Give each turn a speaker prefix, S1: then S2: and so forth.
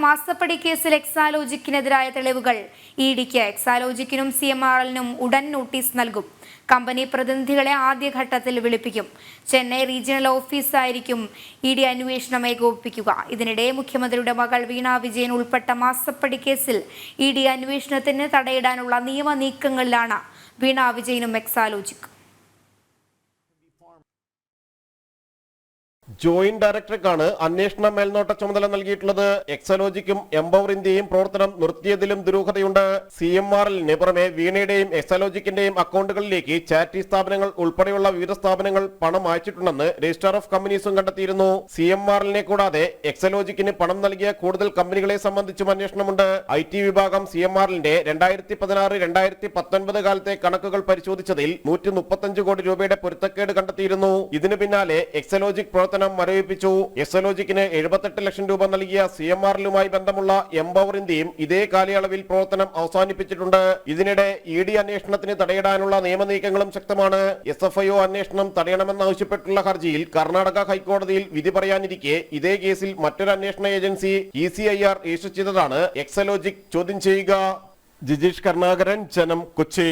S1: മാസപ്പടി കേസിൽ എക്സാലോജിക്കിനെതിരായ തെളിവുകൾ ഇഡിക്ക്. എക്സാലോജിക്കിനും CMRLനും ഉടൻ നോട്ടീസ് നൽകും. കമ്പനി പ്രതിനിധികളെ ആദ്യഘട്ടത്തിൽ വിളിപ്പിക്കും. ചെന്നൈ റീജിയണൽ ഓഫീസായിരിക്കും ഇഡി അന്വേഷണം ഏകോപിപ്പിക്കുക. ഇതിനിടെ മുഖ്യമന്ത്രിയുടെ മകൾ വീണ വിജയൻ ഉൾപ്പെട്ട മാസപ്പടി കേസിൽ ഇഡി അന്വേഷണത്തിന് തടയിടാനുള്ള നിയമ നീക്കങ്ങളിലാണ് വീണ വിജയനും എക്സാലോജിക്.
S2: ജോയിന്റ് ഡയറക്ടർക്കാണ് അന്വേഷണ മേൽനോട്ട ചുമതല നൽകിയിട്ടുള്ളത്. എക്സാലോജിക്കും എംപവർ ഇന്ത്യയും പ്രവർത്തനം നിർത്തിയതിലും ദുരൂഹതയുണ്ട്. CMRLന് പുറമെ വീണയുടെയും എക്സാലോജിക്കിന്റെയും അക്കൗണ്ടുകളിലേക്ക് ചാരിറ്റി സ്ഥാപനങ്ങൾ ഉൾപ്പെടെയുള്ള വിവിധ സ്ഥാപനങ്ങൾ പണം അയച്ചിട്ടുണ്ടെന്ന് രജിസ്ട്രാർ ഓഫ് കമ്പനീസും കണ്ടെത്തിയിരുന്നു. CMRLനെ കൂടാതെ എക്സാലോജിക്കിന് പണം നൽകിയ കൂടുതൽ കമ്പനികളെ സംബന്ധിച്ചും അന്വേഷണമുണ്ട്. IT വിഭാഗം CMRLന്റെ 2016-2019 കാലത്തെ കണക്കുകൾ പരിശോധിച്ചതിൽ 135 കോടി രൂപയുടെ പൊരുത്തക്കേട് കണ്ടെത്തിയിരുന്നു. ഇതിനു പിന്നാലെ എക്സാലോജിക് പ്രവർത്തനം മരവിപ്പിച്ചു. എക്സാലോജിക്കിന് 78 ലക്ഷം രൂപ നൽകിയ CMRLുമായി ബന്ധമുള്ള എംപവർ ഇന്ത്യയും ഇതേ കാലയളവിൽ പ്രവർത്തനം അവസാനിപ്പിച്ചിട്ടുണ്ട്. ഇതിനിടെ ഇഡി അന്വേഷണത്തിന് തടയിടാനുള്ള നിയമനീക്കങ്ങളും ശക്തമാണ്. SFIO അന്വേഷണം തടയണമെന്നാവശ്യപ്പെട്ടുള്ള ഹർജിയിൽ കർണാടക ഹൈക്കോടതിയിൽ വിധി പറയാനിരിക്കെ ഇതേ കേസിൽ മറ്റൊരു അന്വേഷണ ഏജൻസി ECIR രജിസ്റ്റർ ചെയ്തതാണ് എക്സാലോജിക് ചോദ്യം ചെയ്യുക. ജിജീഷ് കർണാകരൻ, ജനം, കൊച്ചി.